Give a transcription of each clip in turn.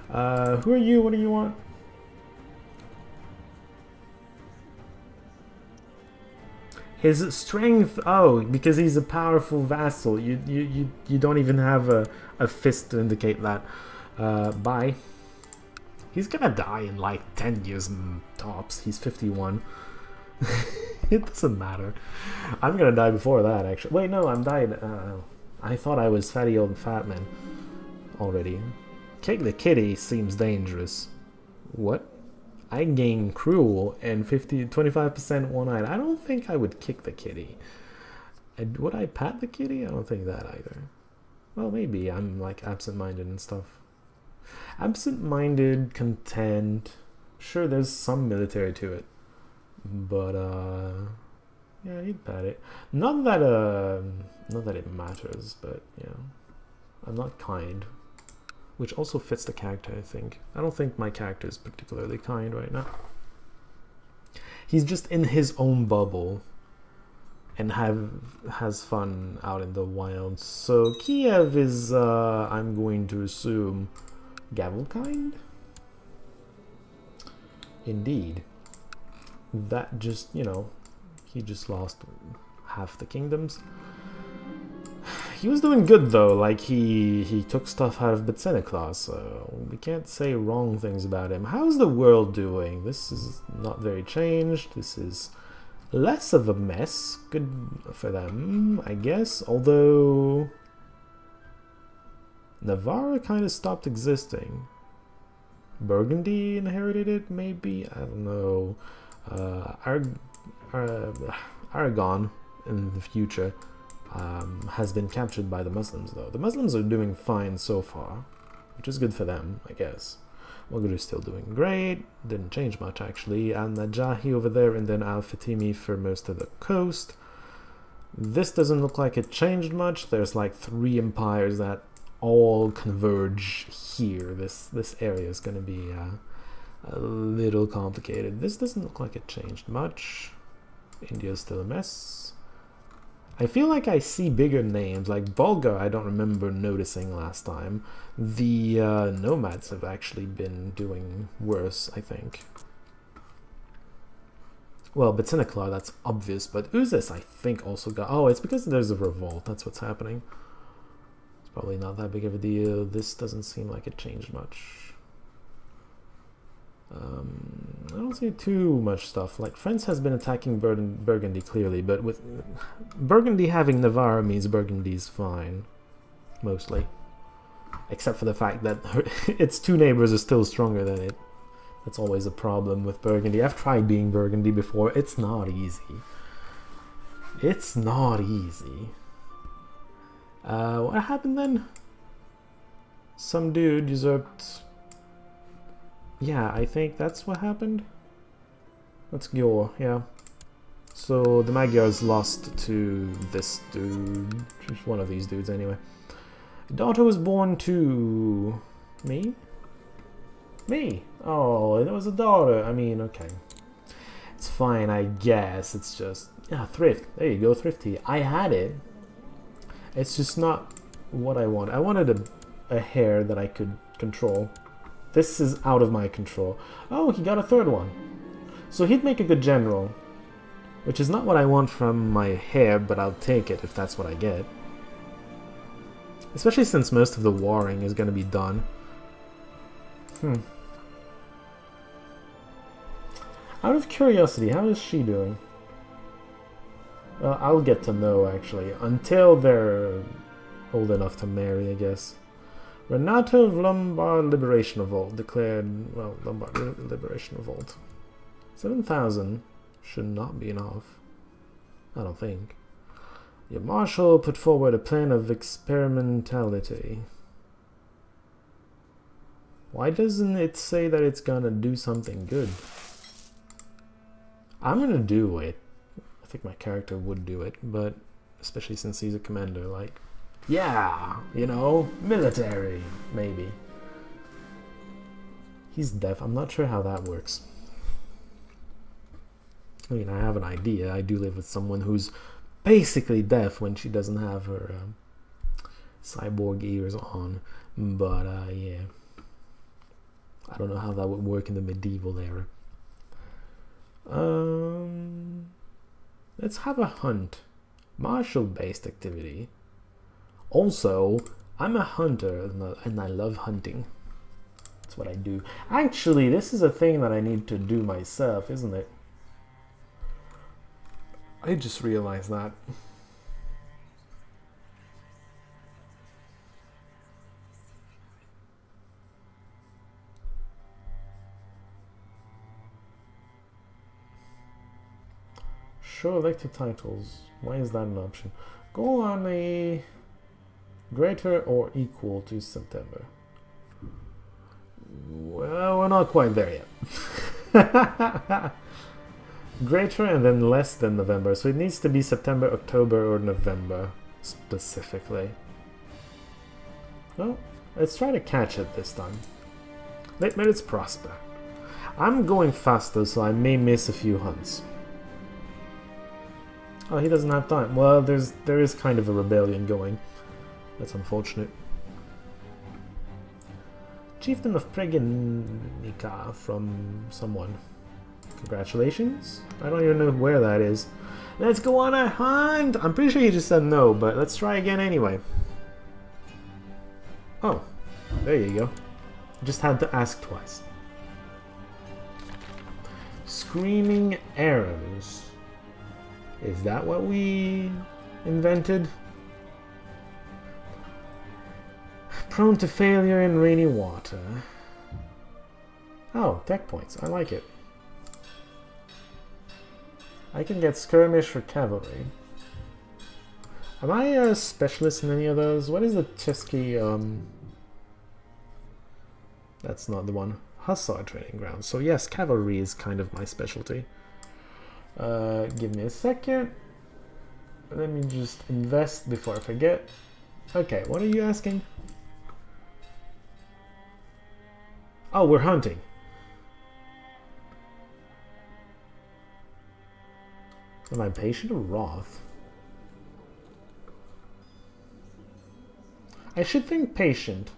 Who are you? What do you want? His strength. Oh, because he's a powerful vassal. You don't even have a fist to indicate that. Bye. He's gonna die in like 10 years tops. He's 51. It doesn't matter. I'm gonna die before that, actually. Wait, no, I'm died. I thought I was fatty old fat man already. Kick the kitty seems dangerous. What? I gain cruel and 25% one-eyed. I don't think I would kick the kitty. Would I pat the kitty? I don't think that either. Well, maybe. I'm like absent-minded and stuff. Absent-minded, content. Sure, there's some military to it. But, yeah, he'd pat it. Not that it matters, but, yeah. I'm not kind. Which also fits the character, I think. I don't think my character is particularly kind right now. He's just in his own bubble and has fun out in the wild. So Kiev is, I'm going to assume, gavel kind? Indeed. That just, you know, he just lost half the kingdoms. He was doing good though, like he took stuff out of Betseniklas, so we can't say wrong things about him. How's the world doing? This is not very changed. This is less of a mess. Good for them, I guess. Although Navarre kind of stopped existing. Burgundy inherited it, maybe? I don't know. Aragon in the future has been captured by the Muslims, though. The Muslims are doing fine so far, which is good for them, I guess. Walguru is still doing great. Didn't change much, actually. Al-Najahi over there, and then Al-Fatimi for most of the coast. This doesn't look like it changed much. There's like 3 empires that all converge here. This area is going to be a little complicated. This doesn't look like it changed much. India's still a mess. I feel like I see bigger names, like Bulgar I don't remember noticing last time. The nomads have actually been doing worse, I think. Well, Betseniklar, that's obvious, but Uzes I think also got... Oh, it's because there's a revolt, that's what's happening. It's probably not that big of a deal. This doesn't seem like it changed much. I don't see too much stuff. Like, France has been attacking Burgundy clearly, but with Burgundy having Navarre means Burgundy's fine, mostly. Except for the fact that its 2 neighbors are still stronger than it. That's always a problem with Burgundy. I've tried being Burgundy before. It's not easy. It's not easy. What happened then? Some dude usurped... Yeah, I think that's what happened. That's Győr, yeah. So the Magyars lost to this dude. One of these dudes, anyway. Daughter was born to... me? Me! Oh, it was a daughter. I mean, okay. It's fine, I guess. It's just... Yeah, thrift. There you go, thrifty. I had it. It's just not what I want. I wanted a hair that I could control. This is out of my control. Oh, he got a 3rd one. So he'd make a good general. Which is not what I want from my hair, but I'll take it if that's what I get. Especially since most of the warring is going to be done. Out of curiosity, how is she doing? I'll get to know, actually. Until they're old enough to marry, I guess. Renato of Lombard Liberation Revolt declared, well, Lombard Liberation Revolt. 7,000 should not be enough. I don't think. Your marshal put forward a plan of experimentality. Why doesn't it say that it's gonna do something good? I'm gonna do it. I think my character would do it, but especially since he's a commander, like... Yeah, you know, military, maybe. He's deaf. I'm not sure how that works. I mean, I have an idea. I do live with someone who's basically deaf when she doesn't have her cyborg ears on. But, yeah. I don't know how that would work in the medieval era. Let's have a hunt. Martial-based activity. Also, I'm a hunter and I love hunting. That's what I do. Actually, this is a thing that I need to do myself, isn't it? I just realized that. Show elected titles. Why is that an option? Go on a greater or equal to September. Well, we're not quite there yet. Greater and then less than November. So it needs to be September, October, or November specifically. Well, let's try to catch it this time. Let's prosper. I'm going faster, so I may miss a few hunts. Oh, he doesn't have time. Well, there is kind of a rebellion going. That's unfortunate. Chieftain of Preganica from someone. Congratulations. I don't even know where that is. Let's go on a hunt! I'm pretty sure you just said no, but let's try again anyway. Oh, there you go. Just had to ask twice. Screaming arrows. Is that what we invented? Prone to failure in rainy water. Oh, tech points. I like it. I can get skirmish or cavalry. Am I a specialist in any of those? What is the Chesky, That's not the one. Hussar training ground. So yes, cavalry is kind of my specialty. Give me a second. Let me just invest before I forget. Okay, what are you asking? Oh, we're hunting. Am I patient or wrath? I should think patient.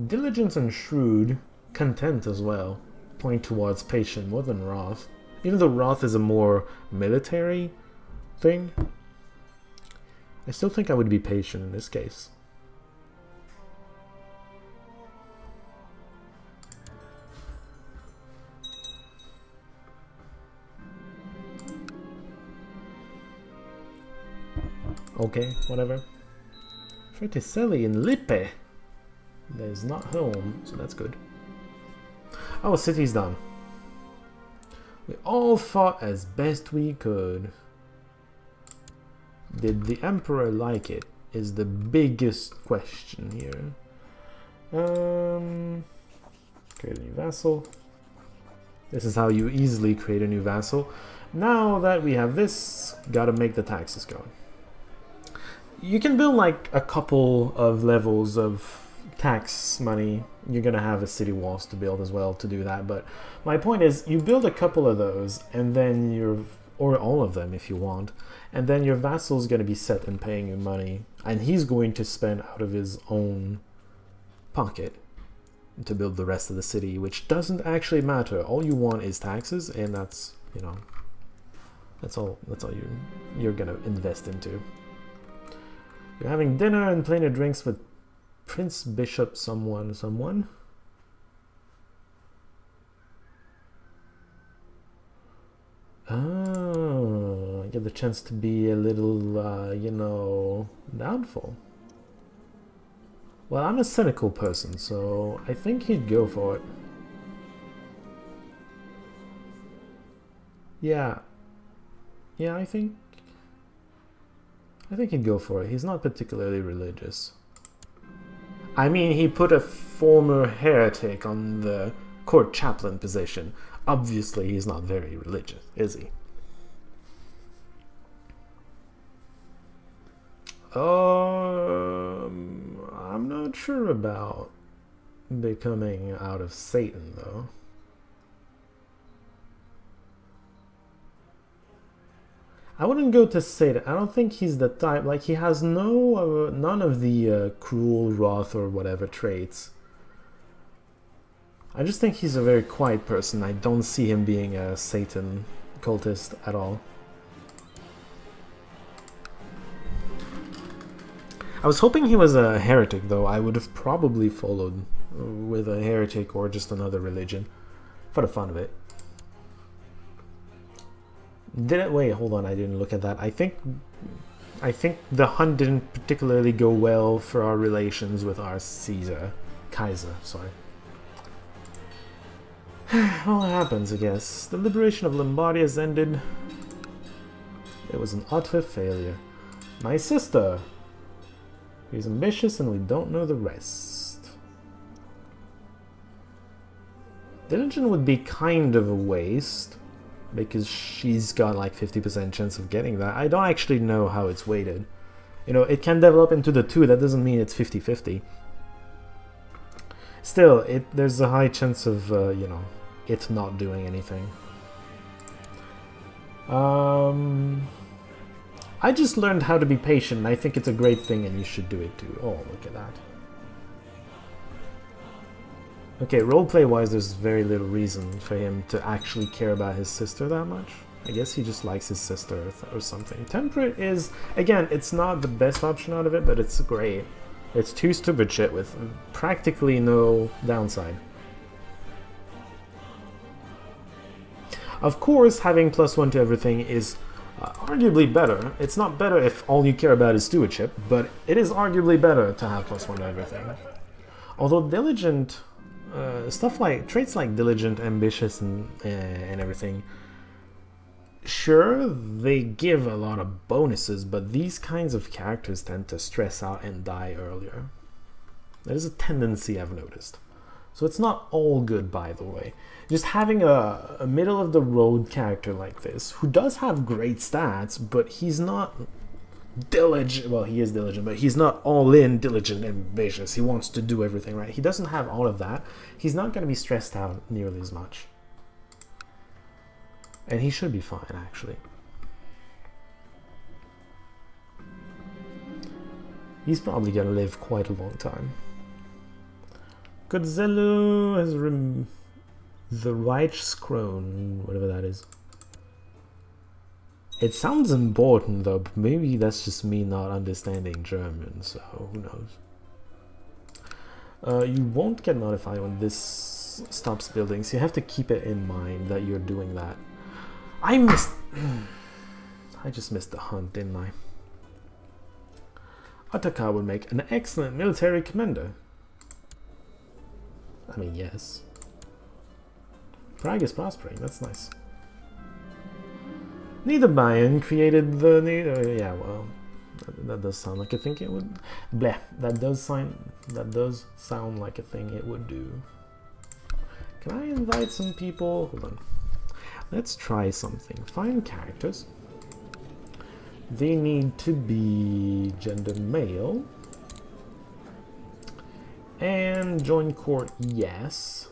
Diligence and shrewd. Content as well. Point towards patient more than wrath. Even though wrath is a more military thing, I still think I would be patient in this case. Okay, whatever. Fraticelli in Lippe. There's not home, so that's good. Oh, city's done. We all fought as best we could. Did the Emperor like it? Is the biggest question here. Create a new vassal. This is how you easily create a new vassal. Now that we have this, gotta make the taxes go. You can build like a couple of levels of tax money. You're gonna have a city walls to build as well to do that, but my point is you build a couple of those and then or all of them if you want, and then your vassal's gonna be set and paying you money, and he's going to spend out of his own pocket to build the rest of the city, which doesn't actually matter. All you want is taxes, and that's, you know, that's all you're gonna invest into. You're having dinner and plenty of drinks with Prince Bishop someone. Oh, I get the chance to be a little, you know, doubtful. Well, I'm a cynical person, so I think he'd go for it. Yeah. Yeah, I think he'd go for it. He's not particularly religious. I mean, he put a former heretic on the court chaplain position. Obviously, he's not very religious, is he? I'm not sure about becoming out of Satan, though. I wouldn't go to Satan. I don't think he's the type. Like, he has none of the cruel, wrath, or whatever traits. I just think he's a very quiet person. I don't see him being a Satan cultist at all. I was hoping he was a heretic, though. I would have probably followed with a heretic or just another religion for the fun of it. Wait, hold on, I didn't look at that. I think the hunt didn't particularly go well for our relations with our Kaiser, sorry. Well, it happens, I guess. The liberation of Lombardy has ended. It was an utter failure. My sister! He's ambitious and we don't know the rest. Diligent would be kind of a waste, because she's got like 50% chance of getting that. I don't actually know how it's weighted. You know, it can develop into the 2, that doesn't mean it's 50-50. Still, there's a high chance of, you know, it not doing anything. I just learned how to be patient, and I think it's a great thing, and you should do it too. Oh, look at that. Okay, roleplay-wise, there's very little reason for him to actually care about his sister that much. I guess he just likes his sister or something. Temperate is, again, it's not the best option out of it, but it's great. It's 2 stupid shit with practically no downside. Of course, having +1 to everything is arguably better. It's not better if all you care about is stewardship, but it is arguably better to have +1 to everything. Although diligent, stuff like traits like diligent, ambitious, and everything, sure, they give a lot of bonuses, but these kinds of characters tend to stress out and die earlier. There's a tendency I've noticed. So it's not all good, by the way. Just having a middle-of-the-road character like this, who does have great stats, but he's not diligent. Well, he is diligent, but he's not all-in diligent and ambitious. He wants to do everything right. He doesn't have all of that. He's not going to be stressed out nearly as much. And he should be fine, actually. He's probably going to live quite a long time. Godzilla has the Reichskrone, whatever that is. It sounds important though, but maybe that's just me not understanding German, so who knows. You won't get notified when this stops building, so you have to keep it in mind that you're doing that. I just missed the hunt, didn't I? Ataka would make an excellent military commander. I mean, yes. Prague is prospering, that's nice. Niederbayern created the... yeah, well, that does sound like a thing it would... Bleh, that does sound like a thing it would do. Can I invite some people? Hold on. Let's try something. Find characters. They need to be gender male. And join court, yes.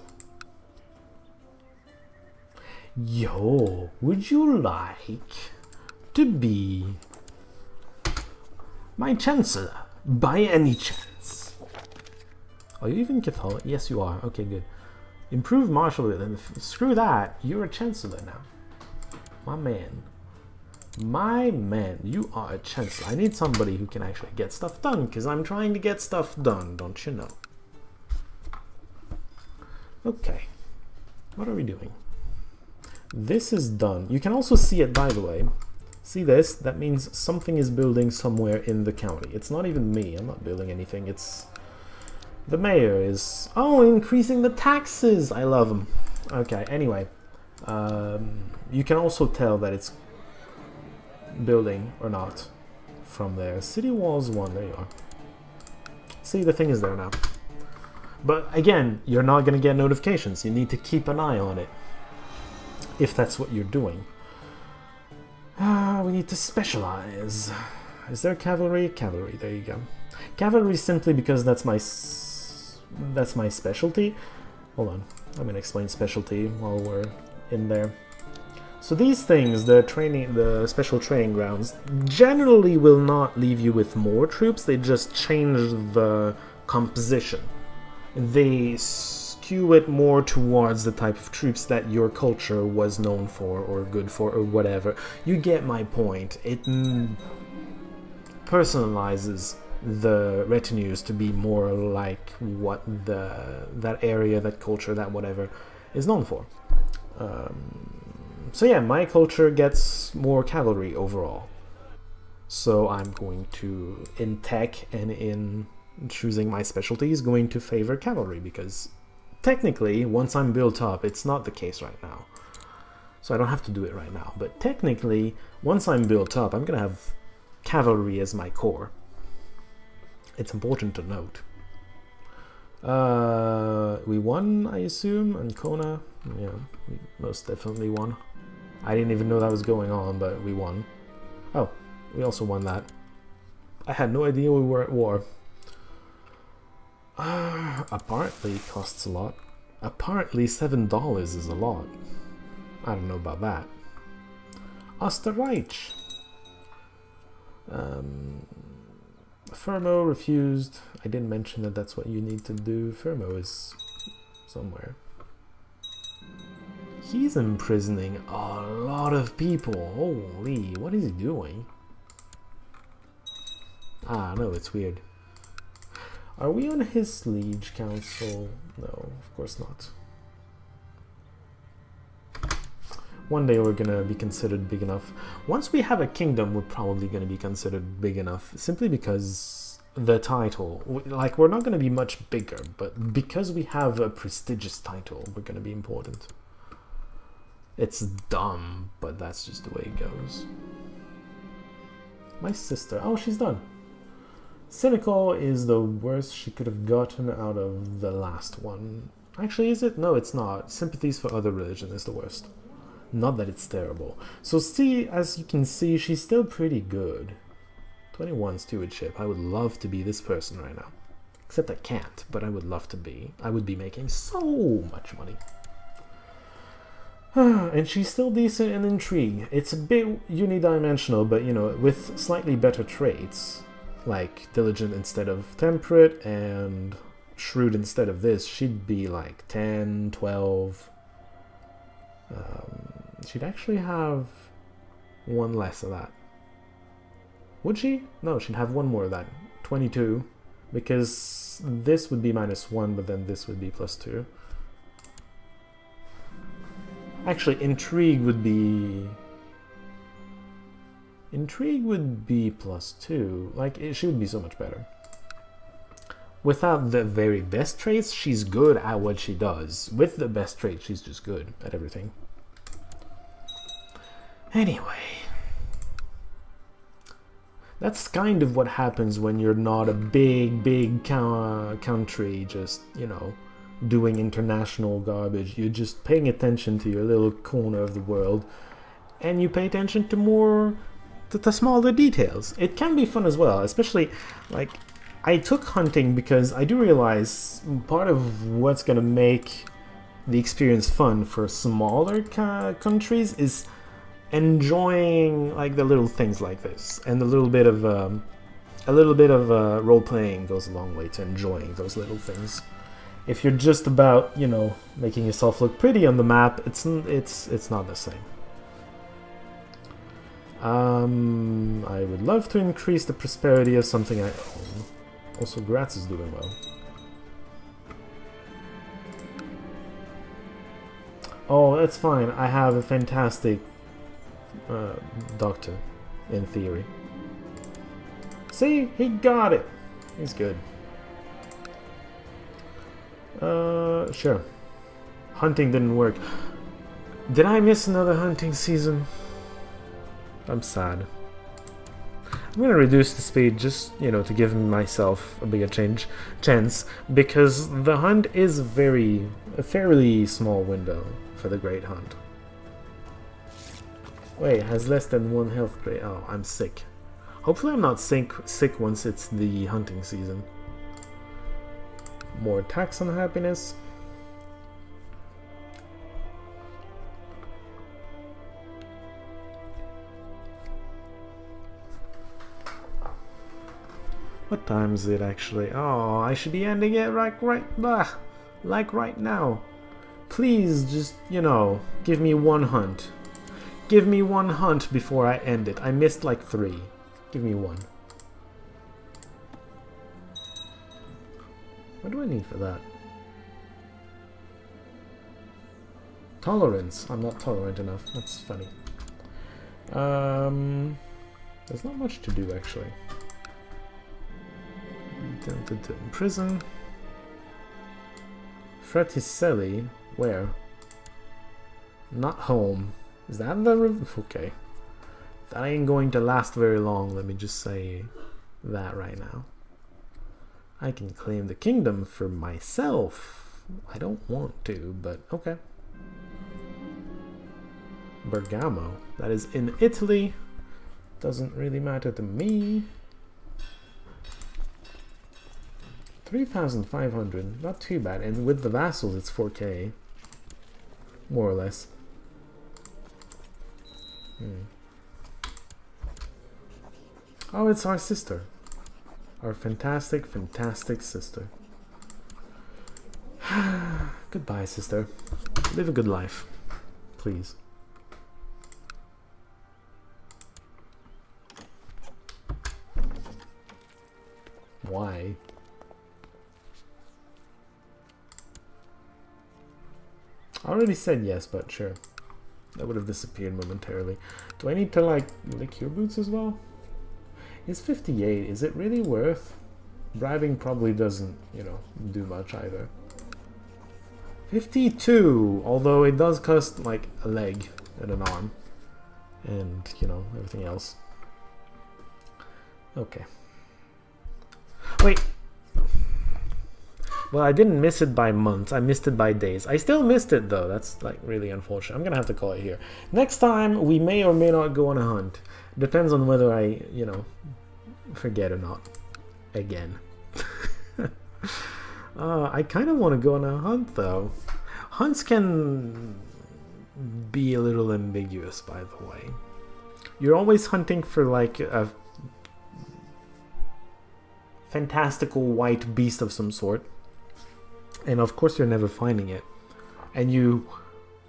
Yo, would you like to be my chancellor by any chance? Are you even Catholic? Yes, you are. Okay, good. Improve martial rhythm. Screw that. You're a chancellor now. My man. My man, you are a chancellor. I need somebody who can actually get stuff done, because I'm trying to get stuff done, don't you know? Okay. What are we doing? This is done. You can also see it, by the way. See this? That means something is building somewhere in the county. It's not even me. I'm not building anything. It's... the mayor is... oh, increasing the taxes! I love him. Okay, anyway. You can also tell that it's building or not from there. City walls 1. There you are. See, the thing is there now. But again, you're not going to get notifications. You need to keep an eye on it. If that's what you're doing. We need to specialize. Is there cavalry? Cavalry, there you go. Cavalry simply because that's my specialty. Hold on, I'm gonna explain specialty while we're in there. So these things, the special training grounds, generally will not leave you with more troops. They just change the composition. They skew it more towards the type of troops that your culture was known for or good for or whatever. You get my point. It personalizes the retinues to be more like what that area, that culture, that whatever is known for. So yeah, my culture gets more cavalry overall. So I'm going to, in tech and in choosing my specialties, going to favor cavalry, because technically, once I'm built up, it's not the case right now. So I don't have to do it right now. But technically, once I'm built up, I'm going to have cavalry as my core. It's important to note. We won, I assume, Ancona. Yeah, we most definitely won. I didn't even know that was going on, but we won. Oh, we also won that. I had no idea we were at war. Apparently it costs a lot. Apparently $7 is a lot. I don't know about that. Österreich. Fermo refused. I didn't mention that that's what you need to do. Fermo is somewhere. He's imprisoning a lot of people. Holy, what is he doing? Ah, no, it's weird. Are we on his liege council? No, of course not. One day we're gonna be considered big enough. Once we have a kingdom, we're probably gonna be considered big enough, simply because the title, like, we're not gonna be much bigger, but because we have a prestigious title, we're gonna be important. It's dumb, but that's just the way it goes. My sister, oh, she's done. Cynical is the worst she could have gotten out of the last one. Actually, is it? No, it's not. Sympathies for other religion is the worst. Not that it's terrible. So see, as you can see, she's still pretty good. 21 stewardship. I would love to be this person right now. Except I can't, but I would love to be. I would be making so much money. And she's still decent in intrigue. It's a bit unidimensional, but you know, with slightly better traits, like diligent instead of temperate and shrewd instead of this, she'd be like 10, 12. She'd actually have one less of that. Would she? No, she'd have one more of that. 22. Because this would be -1, but then this would be +2. Actually, intrigue would be... Intrigue would be +2. Like, she would be so much better. Without the very best traits, she's good at what she does. With the best traits, she's just good at everything. Anyway. That's kind of what happens when you're not a big country, just, you know, doing international garbage. You're just paying attention to your little corner of the world, and you pay attention to more... the smaller details. It can be fun as well, especially, like, I took hunting because I do realize part of what's gonna make the experience fun for smaller countries is enjoying, like, the little things like this, and a little bit of role playing goes a long way to enjoying those little things. If you're just about, you know, making yourself look pretty on the map, it's not the same. I would love to increase the prosperity of something I own. Also, Graz is doing well. Oh, that's fine. I have a fantastic doctor, in theory. See? He got it! He's good. Sure. Hunting didn't work. Did I miss another hunting season? I'm sad. I'm gonna reduce the speed just, you know, to give myself a bigger chance, because the hunt is a fairly small window for the Great Hunt. Wait, has less than 1 health rate. Oh, I'm sick. Hopefully I'm not sick once it's the hunting season. More tax on happiness. What time is it actually? Oh, I should be ending it right. Blah. Like right now. Please just, you know, give me one hunt. Give me one hunt before I end it. I missed like 3. Give me one. What do I need for that? Tolerance. I'm not tolerant enough. That's funny. There's not much to do actually. Prison. Fraticelli. Where? Not home. Is that the... Okay. That ain't going to last very long, let me just say that right now. I can claim the kingdom for myself. I don't want to, but okay. Bergamo. That is in Italy. Doesn't really matter to me. 3,500. Not too bad. And with the vassals, it's 4K. More or less. Oh, it's our sister. Our fantastic, fantastic sister. Goodbye, sister. Live a good life. Please. Why? I already said yes, but sure. That would have disappeared momentarily. Do I need to, like, lick your boots as well? It's 58. Is it really worth? Bribing probably doesn't, you know, do much either. 52! Although it does cost, like, a leg and an arm. And, you know, everything else. Okay. Wait! Well, I didn't miss it by months. I missed it by days. I still missed it, though. That's, like, really unfortunate. I'm gonna have to call it here. Next time, we may or may not go on a hunt. Depends on whether I, you know, forget or not. Again. I kind of want to go on a hunt, though. Hunts can be a little ambiguous, by the way. You're always hunting for, like, a fantastical white beast of some sort. And of course you're never finding it. And you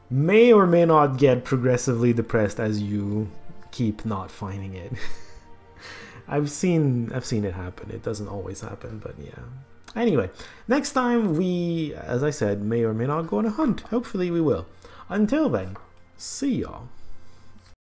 may or may not get progressively depressed as you keep not finding it. I've seen it happen. It doesn't always happen, but yeah. Anyway, next time we, as I said, may or may not go on a hunt. Hopefully we will. Until then, see y'all.